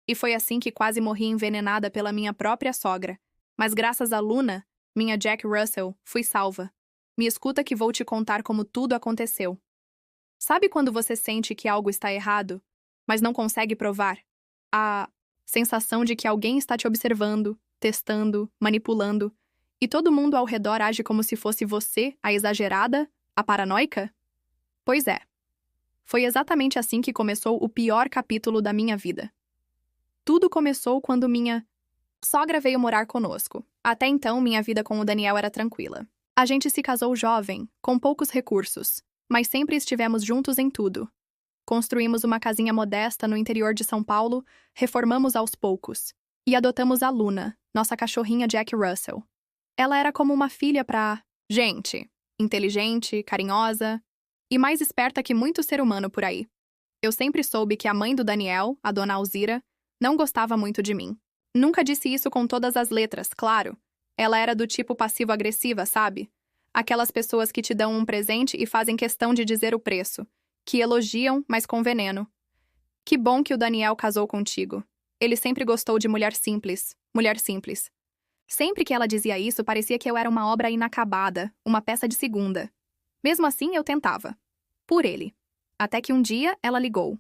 E foi assim que quase morri envenenada pela minha própria sogra. Mas graças a Luna, minha Jack Russell, fui salva. Me escuta que vou te contar como tudo aconteceu. Sabe quando você sente que algo está errado, mas não consegue provar? A sensação de que alguém está te observando, testando, manipulando, e todo mundo ao redor age como se fosse você, a exagerada, a paranoica? Pois é. Foi exatamente assim que começou o pior capítulo da minha vida. Tudo começou quando minha sogra veio morar conosco. Até então, minha vida com o Daniel era tranquila. A gente se casou jovem, com poucos recursos, mas sempre estivemos juntos em tudo. Construímos uma casinha modesta no interior de São Paulo, reformamos aos poucos. E adotamos a Luna, nossa cachorrinha Jack Russell. Ela era como uma filha pra gente. Inteligente, carinhosa e mais esperta que muito ser humano por aí. Eu sempre soube que a mãe do Daniel, a dona Alzira, não gostava muito de mim. Nunca disse isso com todas as letras, claro. Ela era do tipo passivo-agressiva, sabe? Aquelas pessoas que te dão um presente e fazem questão de dizer o preço. Que elogiam, mas com veneno. Que bom que o Daniel casou contigo. Ele sempre gostou de mulher simples. Mulher simples. Sempre que ela dizia isso, parecia que eu era uma obra inacabada, uma peça de segunda. Mesmo assim, eu tentava. Por ele. Até que um dia ela ligou.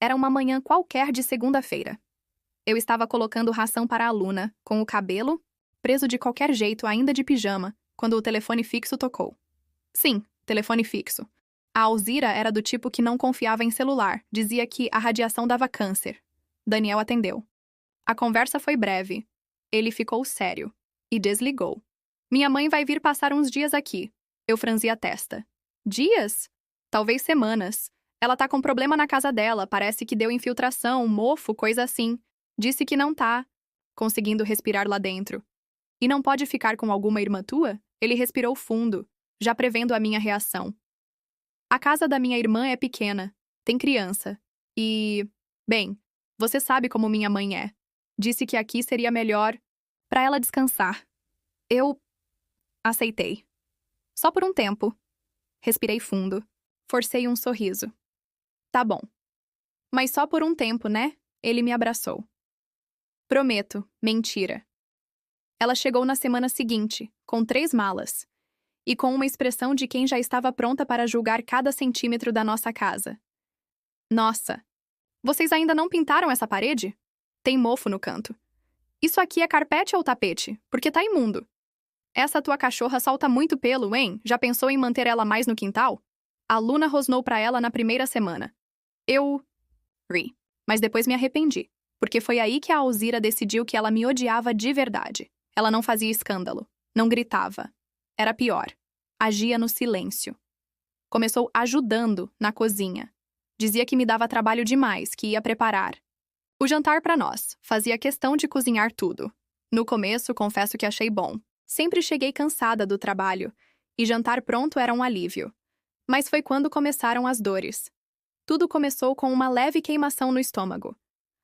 Era uma manhã qualquer de segunda-feira. Eu estava colocando ração para a Luna, com o cabelo preso de qualquer jeito, ainda de pijama, quando o telefone fixo tocou. Sim, telefone fixo. A Alzira era do tipo que não confiava em celular, dizia que a radiação dava câncer. Daniel atendeu. A conversa foi breve. Ele ficou sério. E desligou. Minha mãe vai vir passar uns dias aqui. Eu franzi a testa. Dias? Talvez semanas. Ela tá com problema na casa dela, parece que deu infiltração, mofo, coisa assim. Disse que não tá conseguindo respirar lá dentro. E não pode ficar com alguma irmã tua? Ele respirou fundo, já prevendo a minha reação. A casa da minha irmã é pequena, tem criança. E, bem, você sabe como minha mãe é. Disse que aqui seria melhor para ela descansar. Eu aceitei. Só por um tempo. Respirei fundo. Forcei um sorriso. Tá bom. Mas só por um tempo, né? Ele me abraçou. Prometo, mentira. Ela chegou na semana seguinte, com 3 malas, e com uma expressão de quem já estava pronta para julgar cada centímetro da nossa casa. Nossa, vocês ainda não pintaram essa parede? Tem mofo no canto. Isso aqui é carpete ou tapete? Porque tá imundo. Essa tua cachorra solta muito pelo, hein? Já pensou em manter ela mais no quintal? A Luna rosnou pra ela na primeira semana. Eu ri, mas depois me arrependi, porque foi aí que a Alzira decidiu que ela me odiava de verdade. Ela não fazia escândalo, não gritava. Era pior. Agia no silêncio. Começou ajudando na cozinha. Dizia que me dava trabalho demais, que ia preparar o jantar para nós. Fazia questão de cozinhar tudo. No começo, confesso que achei bom. Sempre cheguei cansada do trabalho, e jantar pronto era um alívio. Mas foi quando começaram as dores. Tudo começou com uma leve queimação no estômago.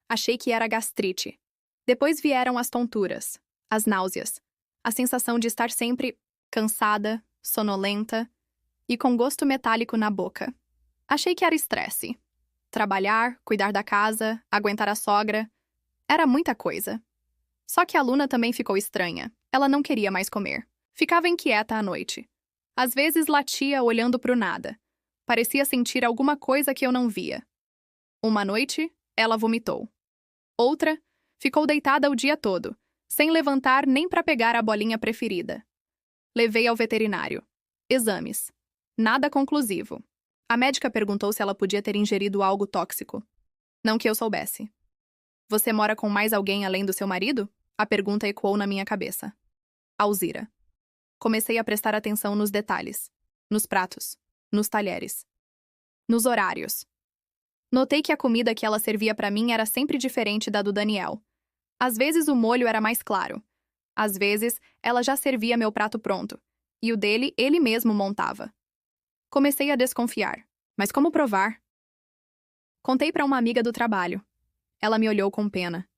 Achei que era gastrite. Depois vieram as tonturas, as náuseas, a sensação de estar sempre cansada, sonolenta e com gosto metálico na boca. Achei que era estresse. Trabalhar, cuidar da casa, aguentar a sogra. Era muita coisa. Só que a Luna também ficou estranha. Ela não queria mais comer. Ficava inquieta à noite. Às vezes latia olhando pro nada. Parecia sentir alguma coisa que eu não via. Uma noite, ela vomitou. Outra, ficou deitada o dia todo, sem levantar nem para pegar a bolinha preferida. Levei ao veterinário. Exames. Nada conclusivo. A médica perguntou se ela podia ter ingerido algo tóxico. Não que eu soubesse. Você mora com mais alguém além do seu marido? A pergunta ecoou na minha cabeça. Alzira. Comecei a prestar atenção nos detalhes. Nos pratos. Nos talheres. Nos horários. Notei que a comida que ela servia para mim era sempre diferente da do Daniel. Às vezes o molho era mais claro. Às vezes, ela já servia meu prato pronto. E o dele, ele mesmo montava. Comecei a desconfiar. Mas como provar? Contei para uma amiga do trabalho. Ela me olhou com pena.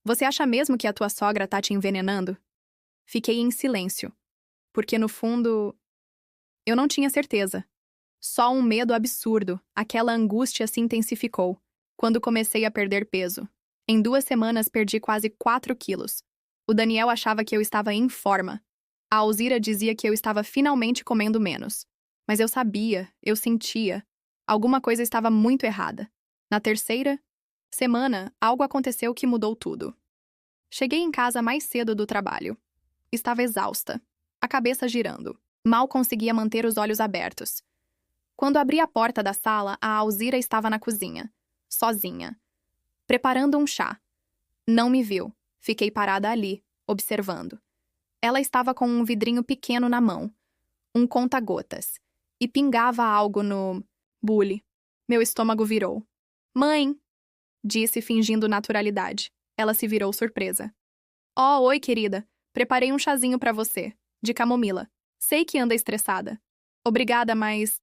Você acha mesmo que a tua sogra tá te envenenando? Fiquei em silêncio. Porque, no fundo, eu não tinha certeza. Só um medo absurdo, aquela angústia se intensificou, quando comecei a perder peso. Em 2 semanas perdi quase 4 quilos. O Daniel achava que eu estava em forma. A Alzira dizia que eu estava finalmente comendo menos. Mas eu sabia, eu sentia. Alguma coisa estava muito errada. Na 3ª semana, algo aconteceu que mudou tudo. Cheguei em casa mais cedo do trabalho. Estava exausta, a cabeça girando. Mal conseguia manter os olhos abertos. Quando abri a porta da sala, a Alzira estava na cozinha, sozinha, preparando um chá. Não me viu. Fiquei parada ali, observando. Ela estava com um vidrinho pequeno na mão, um conta-gotas, e pingava algo no bule. Meu estômago virou. Mãe! Disse, fingindo naturalidade. Ela se virou surpresa. Oh, oi, querida. Preparei um chazinho pra você, de camomila. Sei que anda estressada. Obrigada, mas...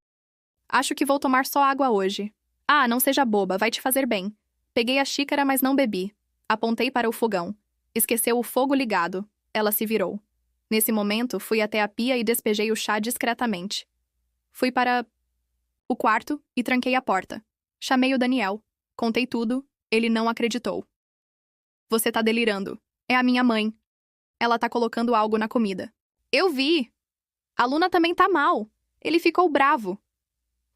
Acho que vou tomar só água hoje. Ah, não seja boba, vai te fazer bem. Peguei a xícara, mas não bebi. Apontei para o fogão. Esqueceu o fogo ligado. Ela se virou. Nesse momento, fui até a pia e despejei o chá discretamente. Fui para o quarto e tranquei a porta. Chamei o Daniel. Contei tudo. Ele não acreditou. Você tá delirando. É a minha mãe. Ela tá colocando algo na comida. Eu vi. A Luna também tá mal. Ele ficou bravo.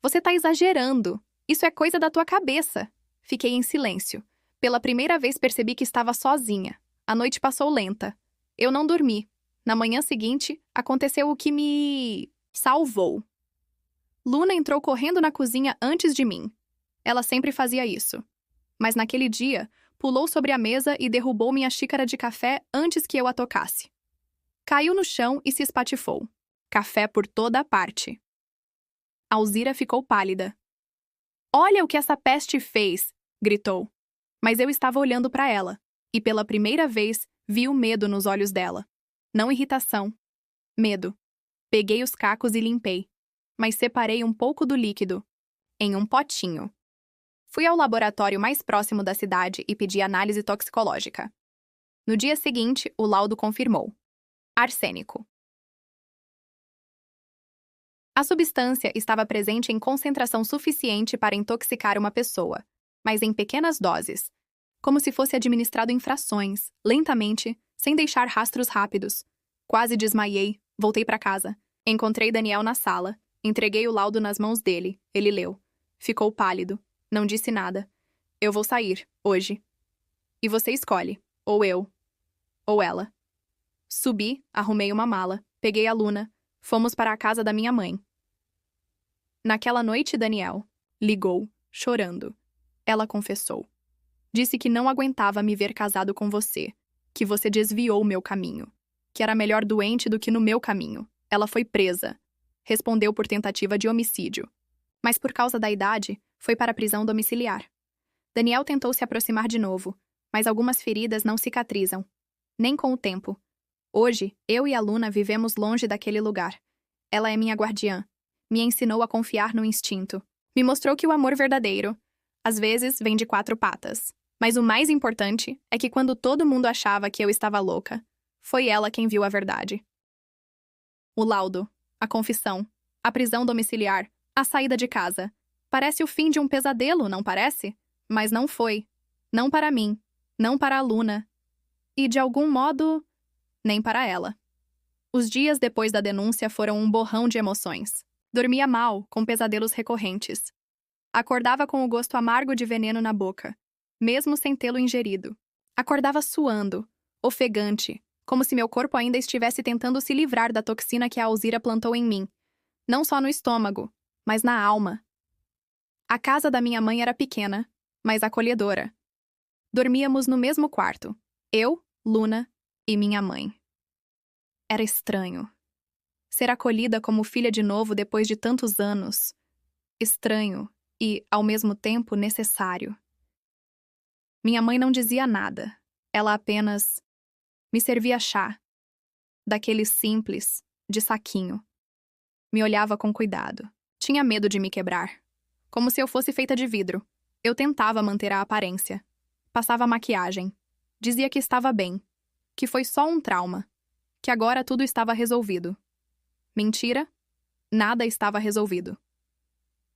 Você tá exagerando. Isso é coisa da tua cabeça. Fiquei em silêncio. Pela primeira vez percebi que estava sozinha. A noite passou lenta. Eu não dormi. Na manhã seguinte, aconteceu o que me salvou. Luna entrou correndo na cozinha antes de mim. Ela sempre fazia isso. Mas naquele dia, pulou sobre a mesa e derrubou minha xícara de café antes que eu a tocasse. Caiu no chão e se espatifou. Café por toda a parte. Alzira ficou pálida. Olha o que essa peste fez! Gritou. Mas eu estava olhando para ela, e pela primeira vez vi o medo nos olhos dela. Não irritação. Medo. Peguei os cacos e limpei, mas separei um pouco do líquido, em um potinho. Fui ao laboratório mais próximo da cidade e pedi análise toxicológica. No dia seguinte, o laudo confirmou: arsênico. A substância estava presente em concentração suficiente para intoxicar uma pessoa, mas em pequenas doses, como se fosse administrado em frações, lentamente, sem deixar rastros rápidos. Quase desmaiei, voltei para casa. Encontrei Daniel na sala, entreguei o laudo nas mãos dele. Ele leu. Ficou pálido. Não disse nada. Eu vou sair, hoje. E você escolhe, ou eu, ou ela. Subi, arrumei uma mala, peguei a Luna, fomos para a casa da minha mãe. Naquela noite, Daniel ligou, chorando. Ela confessou. Disse que não aguentava me ver casado com você, que você desviou meu caminho, que era melhor doente do que no meu caminho. Ela foi presa. Respondeu por tentativa de homicídio. Mas por causa da idade, foi para a prisão domiciliar. Daniel tentou se aproximar de novo, mas algumas feridas não cicatrizam, nem com o tempo. Hoje, eu e a Luna vivemos longe daquele lugar. Ela é minha guardiã. Me ensinou a confiar no instinto. Me mostrou que o amor verdadeiro, às vezes, vem de 4 patas. Mas o mais importante é que quando todo mundo achava que eu estava louca, foi ela quem viu a verdade. O laudo, a confissão, a prisão domiciliar, a saída de casa. Parece o fim de um pesadelo, não parece? Mas não foi. Não para mim, não para a Luna. E, de algum modo, nem para ela. Os dias depois da denúncia foram um borrão de emoções. Dormia mal, com pesadelos recorrentes. Acordava com o gosto amargo de veneno na boca, mesmo sem tê-lo ingerido. Acordava suando, ofegante, como se meu corpo ainda estivesse tentando se livrar da toxina que a Alzira plantou em mim. Não só no estômago, mas na alma. A casa da minha mãe era pequena, mas acolhedora. Dormíamos no mesmo quarto, eu, Luna e minha mãe. Era estranho. Ser acolhida como filha de novo depois de tantos anos. Estranho e, ao mesmo tempo, necessário. Minha mãe não dizia nada. Ela apenas me servia chá, daquele simples, de saquinho. Me olhava com cuidado. Tinha medo de me quebrar. Como se eu fosse feita de vidro. Eu tentava manter a aparência. Passava maquiagem. Dizia que estava bem. Que foi só um trauma. Que agora tudo estava resolvido. Mentira, nada estava resolvido.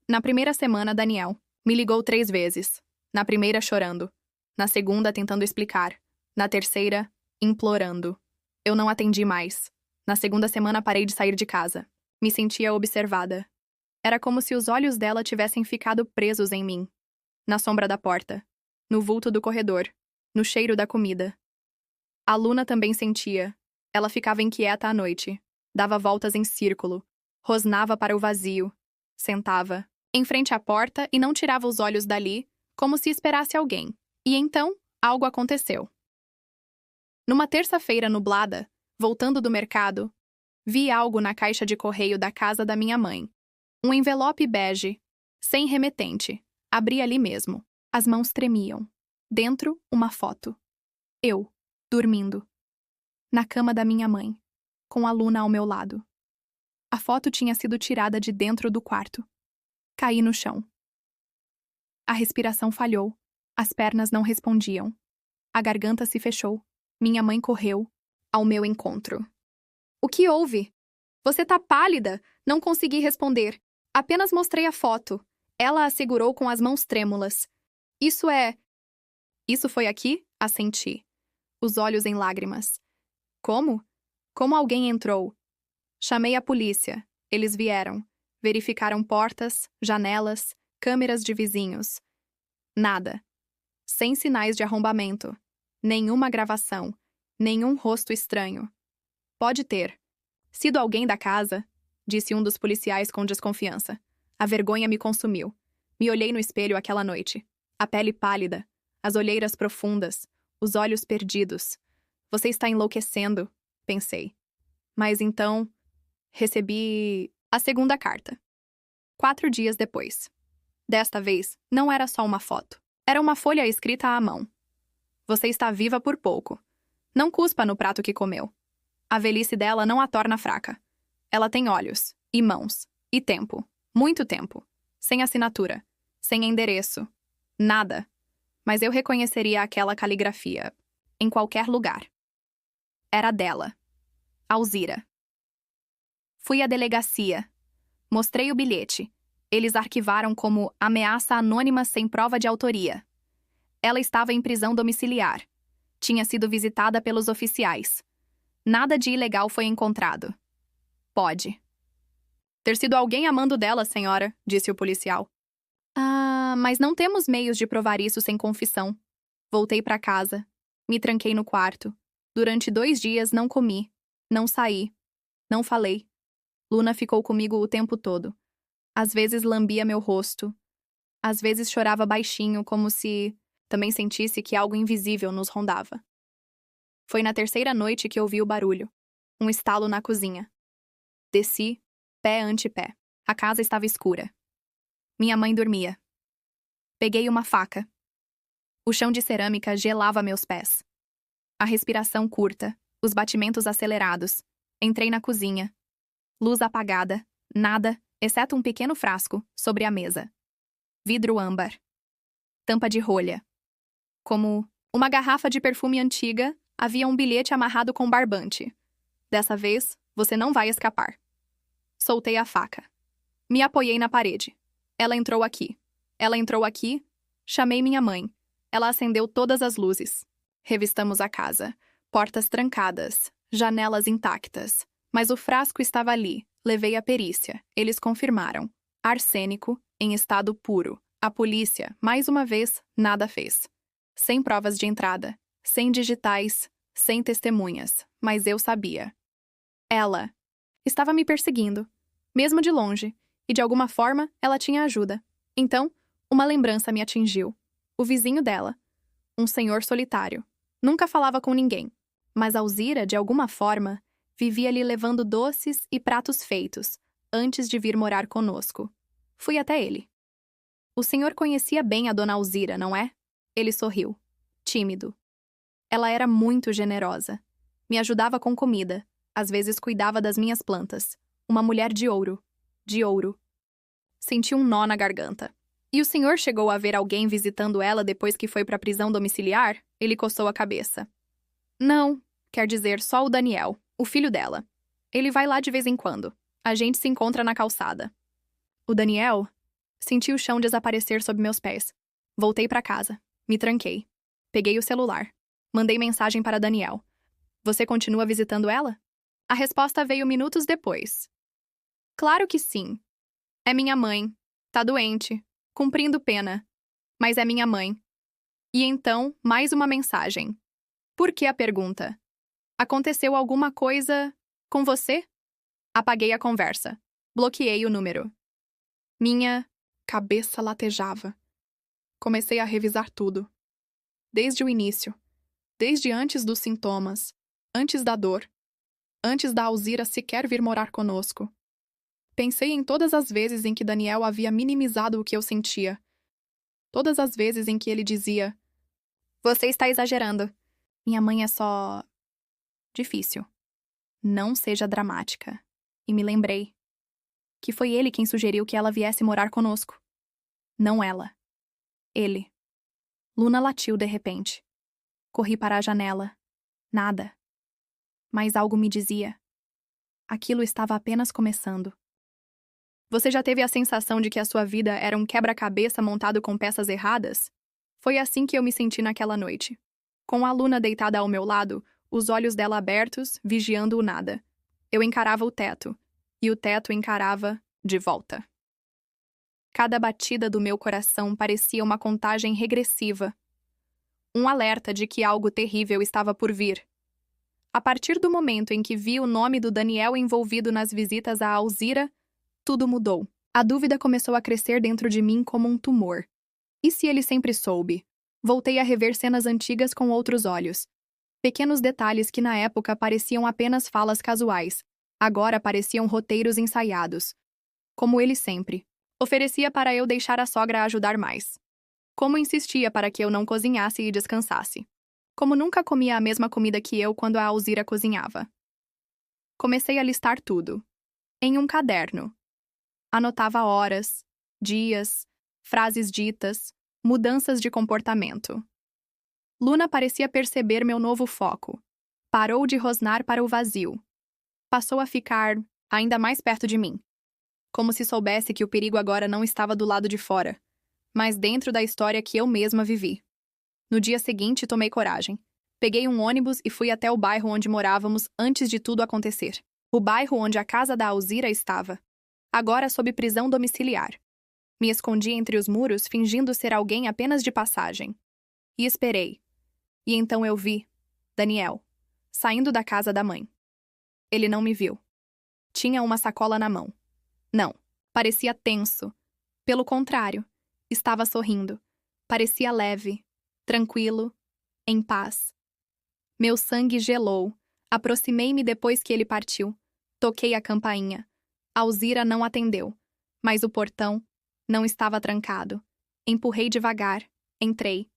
Na primeira semana, Daniel me ligou 3 vezes. Na primeira, chorando. Na segunda, tentando explicar. Na terceira, implorando. Eu não atendi mais. Na segunda semana, parei de sair de casa. Me sentia observada. Era como se os olhos dela tivessem ficado presos em mim. Na sombra da porta. No vulto do corredor. No cheiro da comida. A Luna também sentia. Ela ficava inquieta à noite. Dava voltas em círculo. Rosnava para o vazio. Sentava em frente à porta e não tirava os olhos dali, como se esperasse alguém. E então, algo aconteceu. Numa terça-feira nublada, voltando do mercado, vi algo na caixa de correio da casa da minha mãe. Um envelope bege, sem remetente. Abri ali mesmo. As mãos tremiam. Dentro, uma foto. Eu, dormindo. Na cama da minha mãe, com a Luna ao meu lado. A foto tinha sido tirada de dentro do quarto. Caí no chão. A respiração falhou. As pernas não respondiam. A garganta se fechou. Minha mãe correu ao meu encontro. O que houve? Você tá pálida? Não consegui responder. Apenas mostrei a foto. Ela a segurou com as mãos trêmulas. Isso foi aqui? Assenti. Os olhos em lágrimas. Como? Como alguém entrou? Chamei a polícia. Eles vieram. Verificaram portas, janelas, câmeras de vizinhos. Nada. Sem sinais de arrombamento. Nenhuma gravação. Nenhum rosto estranho. Pode ter sido alguém da casa, disse um dos policiais com desconfiança. A vergonha me consumiu. Me olhei no espelho aquela noite. A pele pálida, as olheiras profundas, os olhos perdidos. Você está enlouquecendo, pensei. Mas então, recebi a segunda carta. 4 dias depois. Desta vez, não era só uma foto. Era uma folha escrita à mão. Você está viva por pouco. Não cuspa no prato que comeu. A velhice dela não a torna fraca. Ela tem olhos, e mãos, e tempo. Muito tempo. Sem assinatura. Sem endereço. Nada. Mas eu reconheceria aquela caligrafia. Em qualquer lugar. Era dela. Alzira. Fui à delegacia. Mostrei o bilhete. Eles arquivaram como ameaça anônima sem prova de autoria. Ela estava em prisão domiciliar. Tinha sido visitada pelos oficiais. Nada de ilegal foi encontrado. Pode ter sido alguém amando dela, senhora, disse o policial. Ah, mas não temos meios de provar isso sem confissão. Voltei para casa. Me tranquei no quarto. Durante 2 dias não comi. Não saí. Não falei. Luna ficou comigo o tempo todo. Às vezes lambia meu rosto. Às vezes chorava baixinho, como se também sentisse que algo invisível nos rondava. Foi na 3ª noite que ouvi o barulho. Um estalo na cozinha. Desci, pé ante pé. A casa estava escura. Minha mãe dormia. Peguei uma faca. O chão de cerâmica gelava meus pés. A respiração curta, os batimentos acelerados. Entrei na cozinha. Luz apagada, nada, exceto um pequeno frasco, sobre a mesa. Vidro âmbar. Tampa de rolha. Como uma garrafa de perfume antiga, havia um bilhete amarrado com barbante. Dessa vez, você não vai escapar. Soltei a faca. Me apoiei na parede. Ela entrou aqui. Ela entrou aqui. Chamei minha mãe. Ela acendeu todas as luzes. Revistamos a casa. Portas trancadas. Janelas intactas. Mas o frasco estava ali. Levei a perícia. Eles confirmaram. Arsênico, em estado puro. A polícia, mais uma vez, nada fez. Sem provas de entrada. Sem digitais. Sem testemunhas. Mas eu sabia. Ela estava me perseguindo. Mesmo de longe. E de alguma forma, ela tinha ajuda. Então, uma lembrança me atingiu. O vizinho dela. Um senhor solitário. Nunca falava com ninguém. Mas Alzira, de alguma forma, vivia lhe levando doces e pratos feitos, antes de vir morar conosco. Fui até ele. O senhor conhecia bem a dona Alzira, não é? Ele sorriu. Tímido. Ela era muito generosa. Me ajudava com comida. Às vezes cuidava das minhas plantas. Uma mulher de ouro. De ouro. Senti um nó na garganta. E o senhor chegou a ver alguém visitando ela depois que foi para a prisão domiciliar? Ele coçou a cabeça. Não, quer dizer, só o Daniel, o filho dela. Ele vai lá de vez em quando. A gente se encontra na calçada. O Daniel? Senti o chão desaparecer sob meus pés. Voltei para casa. Me tranquei. Peguei o celular. Mandei mensagem para Daniel. Você continua visitando ela? A resposta veio minutos depois. Claro que sim. É minha mãe. Tá doente. Cumprindo pena. Mas é minha mãe. E então, mais uma mensagem. Por que a pergunta? Aconteceu alguma coisa com você? Apaguei a conversa. Bloqueei o número. Minha cabeça latejava. Comecei a revisar tudo. Desde o início. Desde antes dos sintomas. Antes da dor. Antes da Alzira sequer vir morar conosco. Pensei em todas as vezes em que Daniel havia minimizado o que eu sentia. Todas as vezes em que ele dizia: Você está exagerando. Minha mãe é só... difícil. Não seja dramática. E me lembrei que foi ele quem sugeriu que ela viesse morar conosco. Não ela. Ele. Luna latiu de repente. Corri para a janela. Nada. Mas algo me dizia. Aquilo estava apenas começando. Você já teve a sensação de que a sua vida era um quebra-cabeça montado com peças erradas? Foi assim que eu me senti naquela noite. Com a Luna deitada ao meu lado, os olhos dela abertos, vigiando o nada. Eu encarava o teto, e o teto encarava de volta. Cada batida do meu coração parecia uma contagem regressiva. Um alerta de que algo terrível estava por vir. A partir do momento em que vi o nome do Daniel envolvido nas visitas à Alzira, tudo mudou. A dúvida começou a crescer dentro de mim como um tumor. E se ele sempre soube? Voltei a rever cenas antigas com outros olhos. Pequenos detalhes que na época pareciam apenas falas casuais, agora pareciam roteiros ensaiados. Como ele sempre. Oferecia para eu deixar a sogra ajudar mais. Como insistia para que eu não cozinhasse e descansasse. Como nunca comia a mesma comida que eu quando a Alzira cozinhava. Comecei a listar tudo. Em um caderno. Anotava horas, dias, frases ditas, mudanças de comportamento. Luna parecia perceber meu novo foco. Parou de rosnar para o vazio. Passou a ficar ainda mais perto de mim. Como se soubesse que o perigo agora não estava do lado de fora, mas dentro da história que eu mesma vivi. No dia seguinte, tomei coragem. Peguei um ônibus e fui até o bairro onde morávamos antes de tudo acontecer. O bairro onde a casa da Alzira estava. Agora sob prisão domiciliar. Me escondi entre os muros, fingindo ser alguém apenas de passagem. E esperei. E então eu vi Daniel, saindo da casa da mãe. Ele não me viu. Tinha uma sacola na mão. Não, parecia tenso. Pelo contrário, estava sorrindo. Parecia leve, tranquilo, em paz. Meu sangue gelou. Aproximei-me depois que ele partiu. Toquei a campainha. Alzira não atendeu, mas o portão não estava trancado. Empurrei devagar. Entrei.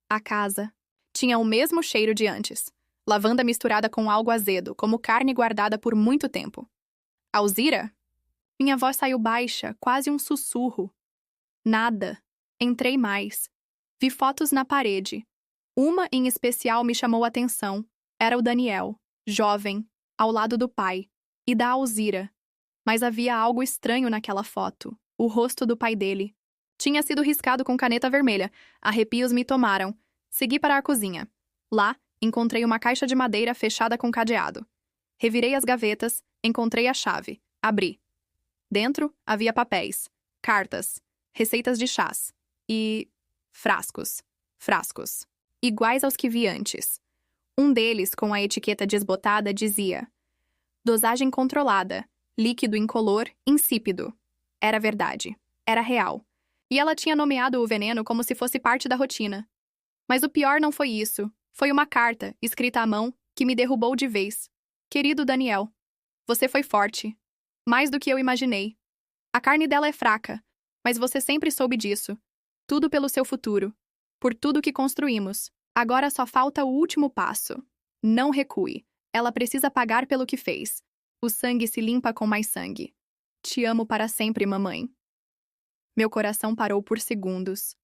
A casa tinha o mesmo cheiro de antes. Lavanda misturada com algo azedo, como carne guardada por muito tempo. Alzira? Minha voz saiu baixa, quase um sussurro. Nada. Entrei mais. Vi fotos na parede. Uma, em especial, me chamou a atenção. Era o Daniel, jovem, ao lado do pai, e da Alzira. Mas havia algo estranho naquela foto. O rosto do pai dele. Tinha sido riscado com caneta vermelha. Arrepios me tomaram. Segui para a cozinha. Lá, encontrei uma caixa de madeira fechada com cadeado. Revirei as gavetas, encontrei a chave. Abri. Dentro, havia papéis, cartas, receitas de chás e... frascos. Frascos. Iguais aos que vi antes. Um deles, com a etiqueta desbotada, dizia: dosagem controlada, líquido incolor, insípido. Era verdade. Era real. E ela tinha nomeado o veneno como se fosse parte da rotina. Mas o pior não foi isso. Foi uma carta, escrita à mão, que me derrubou de vez. Querido Daniel, você foi forte. Mais do que eu imaginei. A carne dela é fraca, mas você sempre soube disso. Tudo pelo seu futuro. Por tudo que construímos. Agora só falta o último passo. Não recue. Ela precisa pagar pelo que fez. O sangue se limpa com mais sangue. Te amo para sempre, mamãe. Meu coração parou por segundos.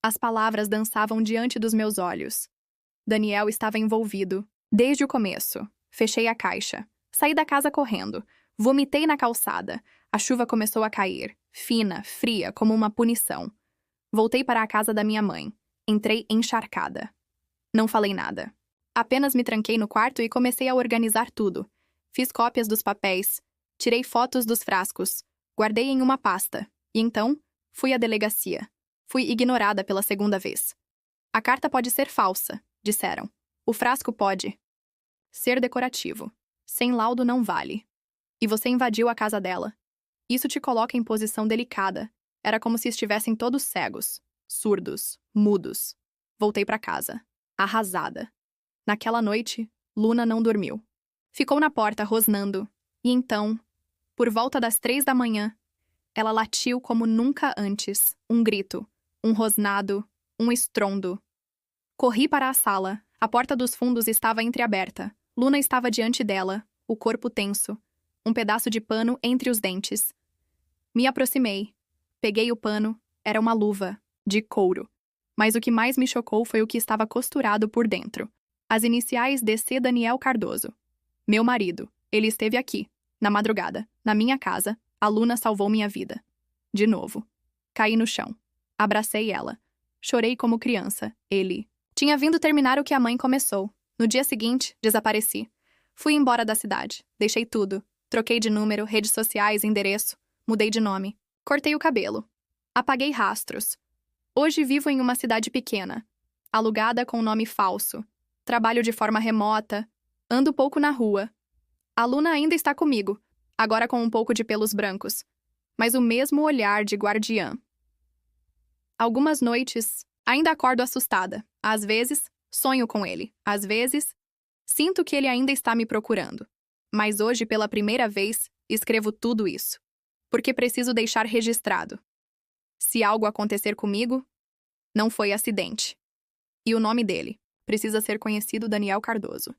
As palavras dançavam diante dos meus olhos. Daniel estava envolvido. Desde o começo. Fechei a caixa. Saí da casa correndo. Vomitei na calçada. A chuva começou a cair. Fina, fria, como uma punição. Voltei para a casa da minha mãe. Entrei encharcada. Não falei nada. Apenas me tranquei no quarto e comecei a organizar tudo. Fiz cópias dos papéis, tirei fotos dos frascos, guardei em uma pasta. E então, fui à delegacia. Fui ignorada pela segunda vez. A carta pode ser falsa, disseram. O frasco pode ser decorativo. Sem laudo não vale. E você invadiu a casa dela. Isso te coloca em posição delicada. Era como se estivessem todos cegos, surdos, mudos. Voltei para casa, arrasada. Naquela noite, Luna não dormiu. Ficou na porta rosnando. E então, por volta das 3 da manhã, ela latiu como nunca antes. Um grito, um rosnado, um estrondo. Corri para a sala. A porta dos fundos estava entreaberta. Luna estava diante dela, o corpo tenso, um pedaço de pano entre os dentes. Me aproximei. Peguei o pano. Era uma luva, de couro. Mas o que mais me chocou foi o que estava costurado por dentro. As iniciais DC Daniel Cardoso. Meu marido. Ele esteve aqui, na madrugada, na minha casa. A Luna salvou minha vida. De novo. Caí no chão. Abracei ela. Chorei como criança. Ele tinha vindo terminar o que a mãe começou. No dia seguinte, desapareci. Fui embora da cidade. Deixei tudo. Troquei de número, redes sociais, endereço. Mudei de nome. Cortei o cabelo. Apaguei rastros. Hoje vivo em uma cidade pequena. Alugada com nome falso. Trabalho de forma remota. Ando pouco na rua. A Luna ainda está comigo. Agora com um pouco de pelos brancos. Mas o mesmo olhar de guardiã. Algumas noites, ainda acordo assustada. Às vezes, sonho com ele. Às vezes, sinto que ele ainda está me procurando. Mas hoje, pela primeira vez, escrevo tudo isso. Porque preciso deixar registrado. Se algo acontecer comigo, não foi acidente. E o nome dele precisa ser conhecido Daniel Cardoso.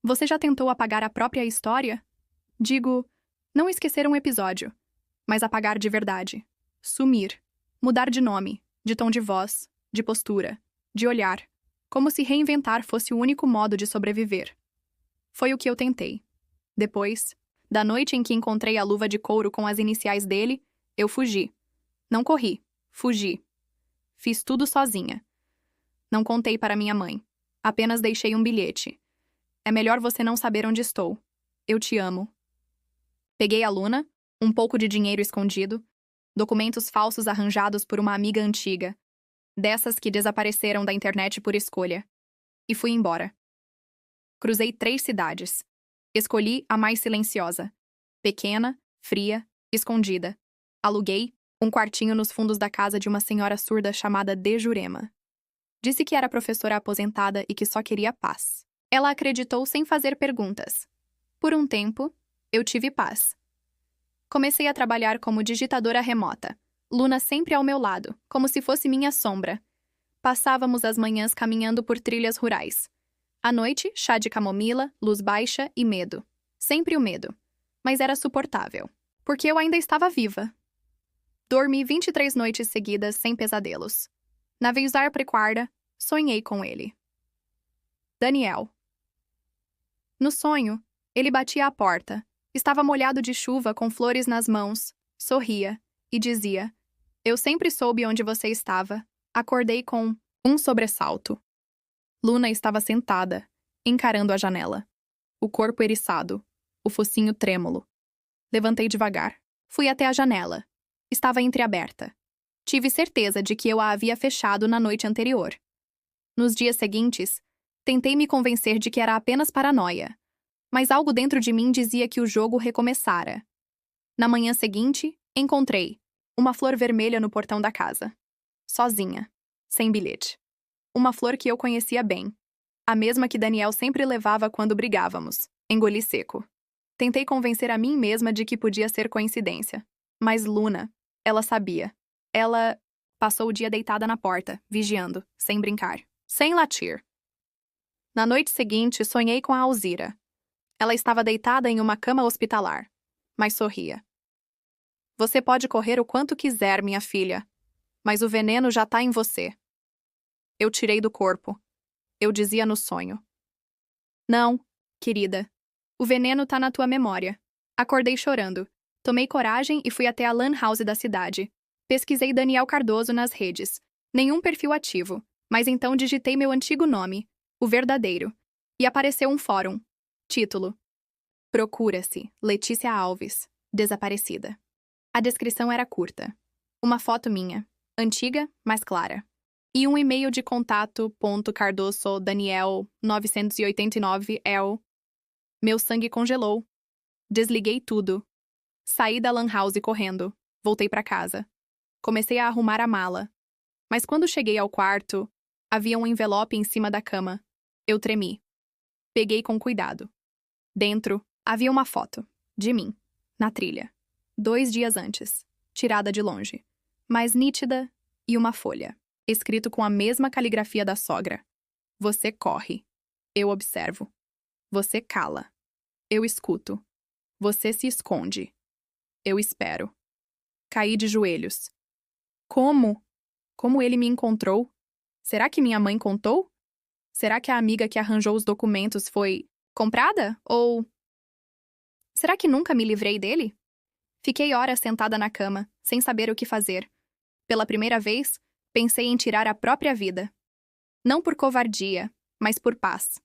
Você já tentou apagar a própria história? Digo, não esquecer um episódio, mas apagar de verdade. Sumir. Mudar de nome, de tom de voz, de postura, de olhar. Como se reinventar fosse o único modo de sobreviver. Foi o que eu tentei. Depois, da noite em que encontrei a luva de couro com as iniciais dele, eu fugi. Não corri, fugi. Fiz tudo sozinha. Não contei para minha mãe. Apenas deixei um bilhete. É melhor você não saber onde estou. Eu te amo. Peguei a Luna, um pouco de dinheiro escondido, documentos falsos arranjados por uma amiga antiga, dessas que desapareceram da internet por escolha, e fui embora. Cruzei 3 cidades. Escolhi a mais silenciosa. Pequena, fria, escondida. Aluguei um quartinho nos fundos da casa de uma senhora surda chamada De Jurema. Disse que era professora aposentada e que só queria paz. Ela acreditou sem fazer perguntas. Por um tempo, eu tive paz. Comecei a trabalhar como digitadora remota. Luna sempre ao meu lado, como se fosse minha sombra. Passávamos as manhãs caminhando por trilhas rurais. À noite, chá de camomila, luz baixa e medo. Sempre o medo. Mas era suportável. Porque eu ainda estava viva. Dormi 23 noites seguidas sem pesadelos. Na vez da prequarda, sonhei com ele. Daniel. No sonho, ele batia à porta. Estava molhado de chuva com flores nas mãos. Sorria e dizia: Eu sempre soube onde você estava. Acordei com um sobressalto. Luna estava sentada, encarando a janela. O corpo eriçado, o focinho trêmulo. Levantei devagar. Fui até a janela. Estava entreaberta. Tive certeza de que eu a havia fechado na noite anterior. Nos dias seguintes, tentei me convencer de que era apenas paranoia. Mas algo dentro de mim dizia que o jogo recomeçara. Na manhã seguinte, encontrei uma flor vermelha no portão da casa. Sozinha, sem bilhete. Uma flor que eu conhecia bem. A mesma que Daniel sempre levava quando brigávamos. Engoli seco. Tentei convencer a mim mesma de que podia ser coincidência. Mas Luna, ela sabia. Ela passou o dia deitada na porta, vigiando, sem brincar, sem latir. Na noite seguinte, sonhei com a Alzira. Ela estava deitada em uma cama hospitalar, mas sorria. Você pode correr o quanto quiser, minha filha, mas o veneno já está em você. Eu tirei do corpo. Eu dizia no sonho. Não, querida. O veneno tá na tua memória. Acordei chorando. Tomei coragem e fui até a lan house da cidade. Pesquisei Daniel Cardoso nas redes. Nenhum perfil ativo. Mas então digitei meu antigo nome, o verdadeiro, e apareceu um fórum. Título: Procura-se Letícia Alves, desaparecida. A descrição era curta. Uma foto minha, antiga, mas clara. E um e-mail de contato .cardoso.daniel989el. Meu sangue congelou. Desliguei tudo. Saí da lan house correndo. Voltei para casa. Comecei a arrumar a mala. Mas quando cheguei ao quarto, havia um envelope em cima da cama. Eu tremi. Peguei com cuidado. Dentro, havia uma foto. De mim. Na trilha. 2 dias antes. Tirada de longe. Mais nítida, e uma folha. Escrito com a mesma caligrafia da sogra. Você corre. Eu observo. Você cala. Eu escuto. Você se esconde. Eu espero. Caí de joelhos. Como? Como ele me encontrou? Será que minha mãe contou? Será que a amiga que arranjou os documentos foi comprada? Ou será que nunca me livrei dele? Fiquei horas sentada na cama, sem saber o que fazer. Pela primeira vez, pensei em tirar a própria vida. Não por covardia, mas por paz.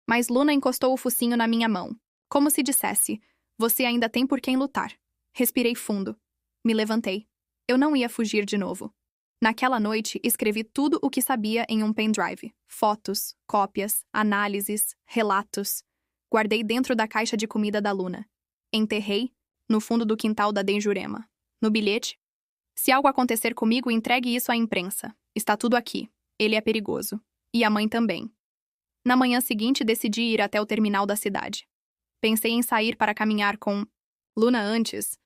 Mas Luna encostou o focinho na minha mão, como se dissesse: você ainda tem por quem lutar. Respirei fundo. Me levantei. Eu não ia fugir de novo. Naquela noite, escrevi tudo o que sabia em um pendrive. Fotos, cópias, análises, relatos. Guardei dentro da caixa de comida da Luna. Enterrei no fundo do quintal da Denjurema. No bilhete: se algo acontecer comigo, entregue isso à imprensa. Está tudo aqui. Ele é perigoso. E a mãe também. Na manhã seguinte, decidi ir até o terminal da cidade. Pensei em sair para caminhar com Luna antes,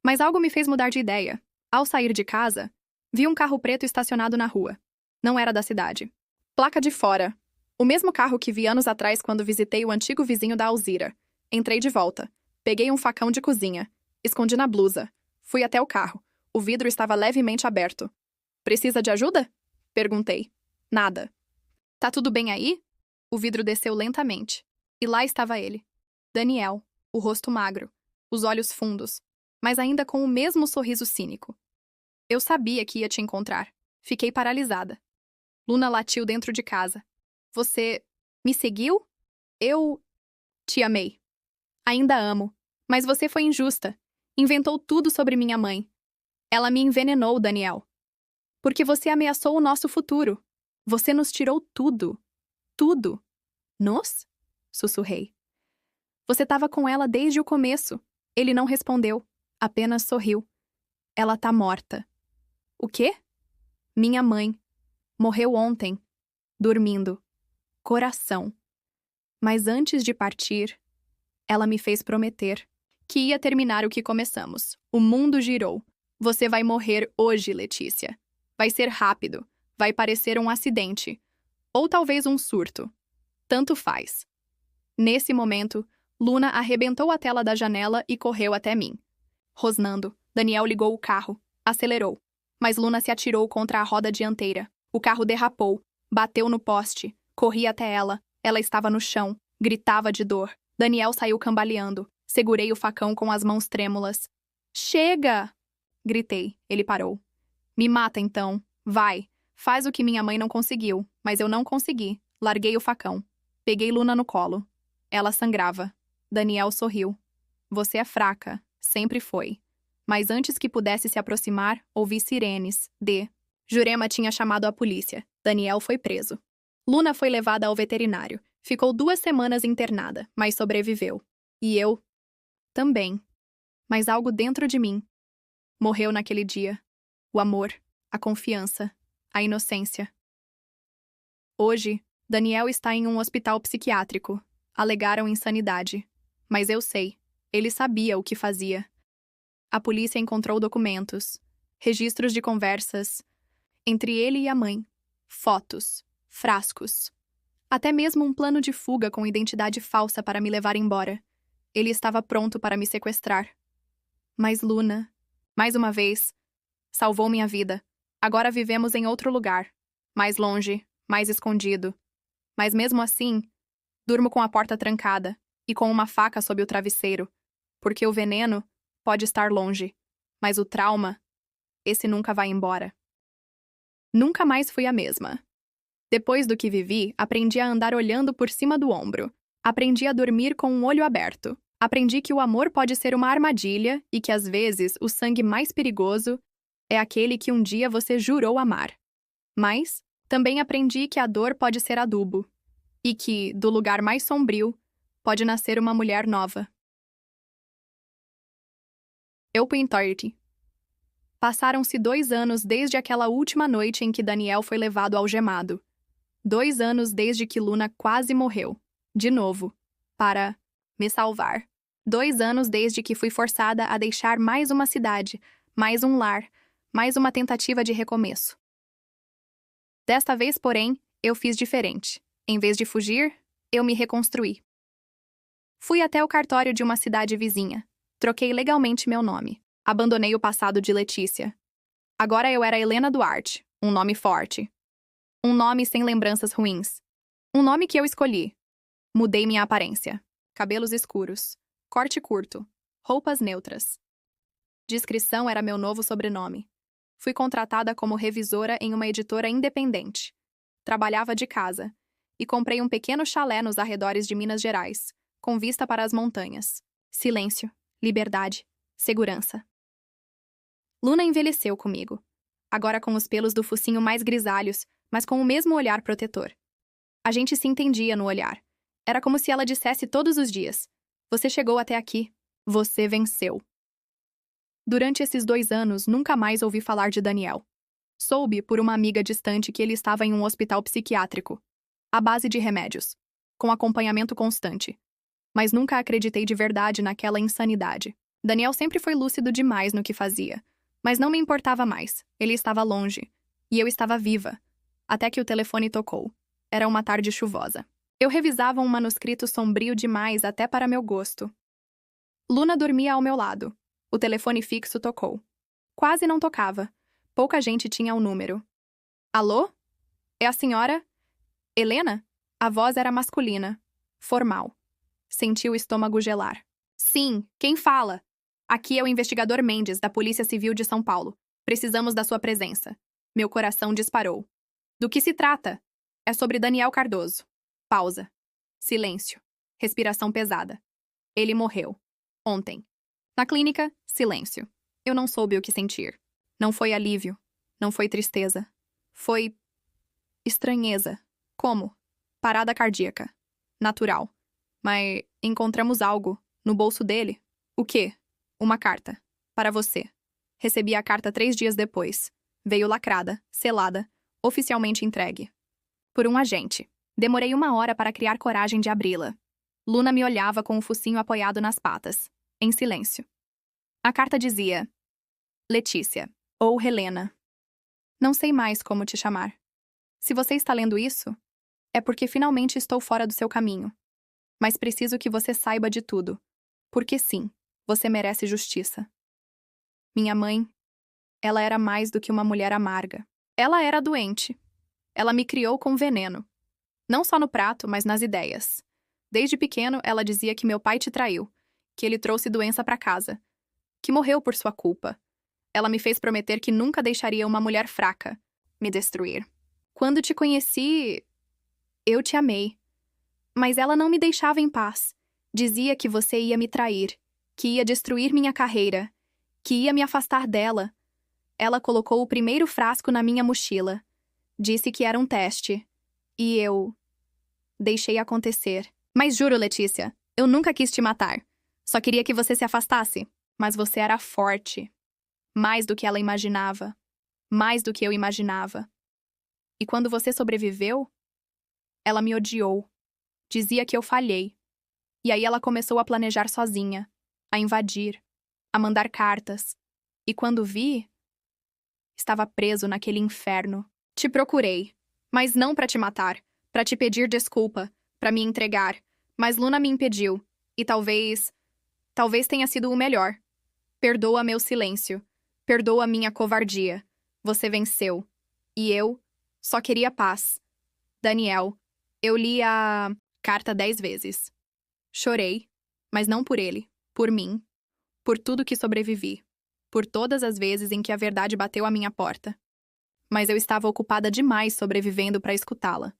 mas algo me fez mudar de ideia. Ao sair de casa, vi um carro preto estacionado na rua. Não era da cidade. Placa de fora. O mesmo carro que vi anos atrás quando visitei o antigo vizinho da Alzira. Entrei de volta. Peguei um facão de cozinha. Escondi na blusa. Fui até o carro. O vidro estava levemente aberto. Precisa de ajuda? Perguntei. Nada. Tá tudo bem aí? O vidro desceu lentamente. E lá estava ele. Daniel, o rosto magro, os olhos fundos, mas ainda com o mesmo sorriso cínico. Eu sabia que ia te encontrar. Fiquei paralisada. Luna latiu dentro de casa. Você me seguiu? Eu te amei. Ainda amo. Mas você foi injusta. Inventou tudo sobre minha mãe. Ela me envenenou, Daniel. Porque você ameaçou o nosso futuro. Você nos tirou tudo. Tudo. Nos? Sussurrei. Você estava com ela desde o começo. Ele não respondeu. Apenas sorriu. Ela tá morta. O quê? Minha mãe. Morreu ontem. Dormindo. Coração. Mas antes de partir, ela me fez prometer que ia terminar o que começamos. O mundo girou. Você vai morrer hoje, Letícia. Vai ser rápido. Vai parecer um acidente. Ou talvez um surto. Tanto faz. Nesse momento, Luna arrebentou a tela da janela e correu até mim. Rosnando, Daniel ligou o carro. Acelerou. Mas Luna se atirou contra a roda dianteira. O carro derrapou. Bateu no poste. Corri até ela. Ela estava no chão. Gritava de dor. Daniel saiu cambaleando. Segurei o facão com as mãos trêmulas. Chega! Gritei. Ele parou. Me mata então. Vai. Faz o que minha mãe não conseguiu. Mas eu não consegui. Larguei o facão. Peguei Luna no colo. Ela sangrava. Daniel sorriu. Você é fraca. Sempre foi. Mas antes que pudesse se aproximar, ouvi sirenes. Jurema tinha chamado a polícia. Daniel foi preso. Luna foi levada ao veterinário. Ficou 2 semanas internada, mas sobreviveu. E eu também. Mas algo dentro de mim morreu naquele dia. O amor, a confiança, a inocência. Hoje, Daniel está em um hospital psiquiátrico. Alegaram insanidade. Mas eu sei. Ele sabia o que fazia. A polícia encontrou documentos, registros de conversas entre ele e a mãe, fotos, frascos. Até mesmo um plano de fuga com identidade falsa para me levar embora. Ele estava pronto para me sequestrar. Mas Luna, mais uma vez, salvou minha vida. Agora vivemos em outro lugar. Mais longe, mais escondido. Mas mesmo assim, durmo com a porta trancada e com uma faca sob o travesseiro. Porque o veneno pode estar longe. Mas o trauma, esse nunca vai embora. Nunca mais fui a mesma. Depois do que vivi, aprendi a andar olhando por cima do ombro. Aprendi a dormir com um olho aberto. Aprendi que o amor pode ser uma armadilha e que, às vezes, o sangue mais perigoso é aquele que um dia você jurou amar. Mas também aprendi que a dor pode ser adubo e que, do lugar mais sombrio, pode nascer uma mulher nova. Open 30. Passaram-se 2 anos desde aquela última noite em que Daniel foi levado algemado. 2 anos desde que Luna quase morreu. De novo. Para me salvar. 2 anos desde que fui forçada a deixar mais uma cidade, mais um lar, mais uma tentativa de recomeço. Desta vez, porém, eu fiz diferente. Em vez de fugir, eu me reconstruí. Fui até o cartório de uma cidade vizinha. Troquei legalmente meu nome. Abandonei o passado de Letícia. Agora eu era Helena Duarte, um nome forte. Um nome sem lembranças ruins. Um nome que eu escolhi. Mudei minha aparência. Cabelos escuros. Corte curto. Roupas neutras. Descrição era meu novo sobrenome. Fui contratada como revisora em uma editora independente. Trabalhava de casa. E comprei um pequeno chalé nos arredores de Minas Gerais, com vista para as montanhas. Silêncio, liberdade, segurança. Luna envelheceu comigo. Agora com os pelos do focinho mais grisalhos, mas com o mesmo olhar protetor. A gente se entendia no olhar. Era como se ela dissesse todos os dias: "Você chegou até aqui. Você venceu." Durante esses 2 anos, nunca mais ouvi falar de Daniel. Soube, por uma amiga distante, que ele estava em um hospital psiquiátrico, à base de remédios, com acompanhamento constante. Mas nunca acreditei de verdade naquela insanidade. Daniel sempre foi lúcido demais no que fazia, mas não me importava mais. Ele estava longe, e eu estava viva, até que o telefone tocou. Era uma tarde chuvosa. Eu revisava um manuscrito sombrio demais até para meu gosto. Luna dormia ao meu lado. O telefone fixo tocou. Quase não tocava. Pouca gente tinha o número. Alô? É a senhora? Helena? A voz era masculina. Formal. Senti o estômago gelar. Sim, quem fala? Aqui é o investigador Mendes, da Polícia Civil de São Paulo. Precisamos da sua presença. Meu coração disparou. Do que se trata? É sobre Daniel Cardoso. Pausa. Silêncio. Respiração pesada. Ele morreu. Ontem. Na clínica, silêncio. Eu não soube o que sentir. Não foi alívio. Não foi tristeza. Foi estranheza. Como? Parada cardíaca. Natural. Mas encontramos algo no bolso dele. O quê? Uma carta. Para você. Recebi a carta 3 dias depois. Veio lacrada, selada, oficialmente entregue. Por um agente. Demorei 1 hora para criar coragem de abri-la. Luna me olhava com o focinho apoiado nas patas, em silêncio. A carta dizia: Letícia, ou Helena. Não sei mais como te chamar. Se você está lendo isso, é porque finalmente estou fora do seu caminho. Mas preciso que você saiba de tudo. Porque sim, você merece justiça. Minha mãe, ela era mais do que uma mulher amarga. Ela era doente. Ela me criou com veneno. Não só no prato, mas nas ideias. Desde pequeno, ela dizia que meu pai te traiu, que ele trouxe doença para casa, que morreu por sua culpa. Ela me fez prometer que nunca deixaria uma mulher fraca me destruir. Quando te conheci, eu te amei. Mas ela não me deixava em paz. Dizia que você ia me trair, que ia destruir minha carreira, que ia me afastar dela. Ela colocou o primeiro frasco na minha mochila. Disse que era um teste. E eu deixei acontecer. Mas juro, Letícia, eu nunca quis te matar. Só queria que você se afastasse. Mas você era forte. Mais do que ela imaginava. Mais do que eu imaginava. E quando você sobreviveu, ela me odiou. Dizia que eu falhei. E aí ela começou a planejar sozinha, a invadir, a mandar cartas. E quando vi, estava preso naquele inferno. Te procurei, mas não para te matar, para te pedir desculpa, para me entregar. Mas Luna me impediu, e talvez tenha sido o melhor. Perdoa meu silêncio, perdoa minha covardia. Você venceu. E eu só queria paz. Daniel, eu li a carta 10 vezes. Chorei, mas não por ele, por mim, por tudo que sobrevivi, por todas as vezes em que a verdade bateu à minha porta. mas eu estava ocupada demais sobrevivendo para escutá-la.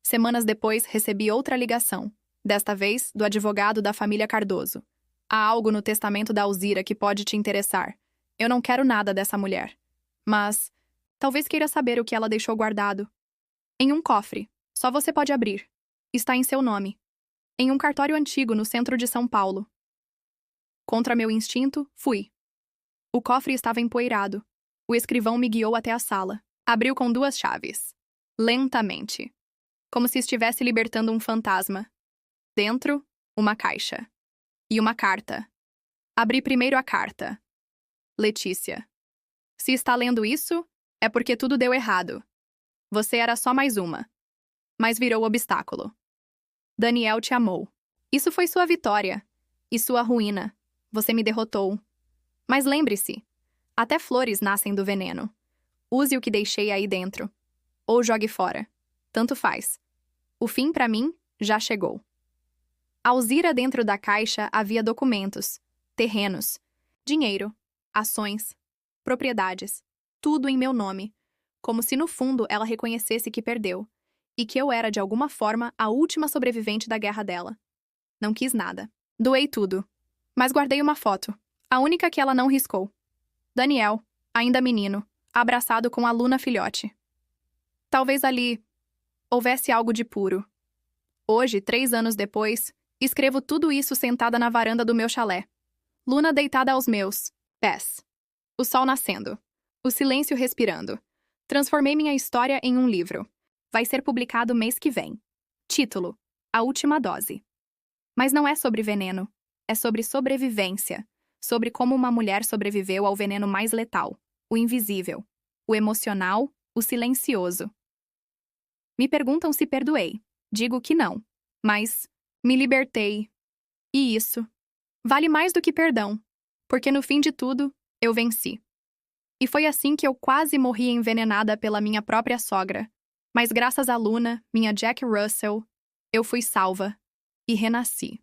Semanas depois, recebi outra ligação, desta vez do advogado da família Cardoso. Há algo no testamento da Alzira que pode te interessar. Eu não quero nada dessa mulher. Mas talvez queira saber o que ela deixou guardado. Em um cofre. Só você pode abrir. Está em seu nome. Em um cartório antigo no centro de São Paulo. Contra meu instinto, fui. O cofre estava empoeirado. O escrivão me guiou até a sala. Abriu com 2 chaves. Lentamente. Como se estivesse libertando um fantasma. Dentro, uma caixa. E uma carta. Abri primeiro a carta. Letícia. Se está lendo isso, é porque tudo deu errado. Você era só mais uma. Mas virou obstáculo. Daniel te amou. Isso foi sua vitória. E sua ruína. Você me derrotou. Mas lembre-se, até flores nascem do veneno. Use o que deixei aí dentro. Ou jogue fora. Tanto faz. O fim, para mim, já chegou. Alzira dentro da caixa havia documentos, terrenos, dinheiro, ações, propriedades, tudo em meu nome, como se no fundo ela reconhecesse que perdeu, e que eu era de alguma forma a última sobrevivente da guerra dela. Não quis nada. Doei tudo. Mas guardei uma foto, a única que ela não riscou. Daniel, ainda menino, abraçado com a Luna filhote. Talvez ali houvesse algo de puro. Hoje, 3 anos depois, escrevo tudo isso sentada na varanda do meu chalé. Luna deitada aos meus pés. O sol nascendo. O silêncio respirando. Transformei minha história em um livro. Vai ser publicado mês que vem. Título: A Última Dose. Mas não é sobre veneno. É sobre sobrevivência. Sobre como uma mulher sobreviveu ao veneno mais letal. O invisível. O emocional. O silencioso. Me perguntam se perdoei. Digo que não. Mas me libertei. E isso vale mais do que perdão, porque no fim de tudo, eu venci. E foi assim que eu quase morri envenenada pela minha própria sogra. Mas graças à Luna, minha Jack Russell, eu fui salva e renasci.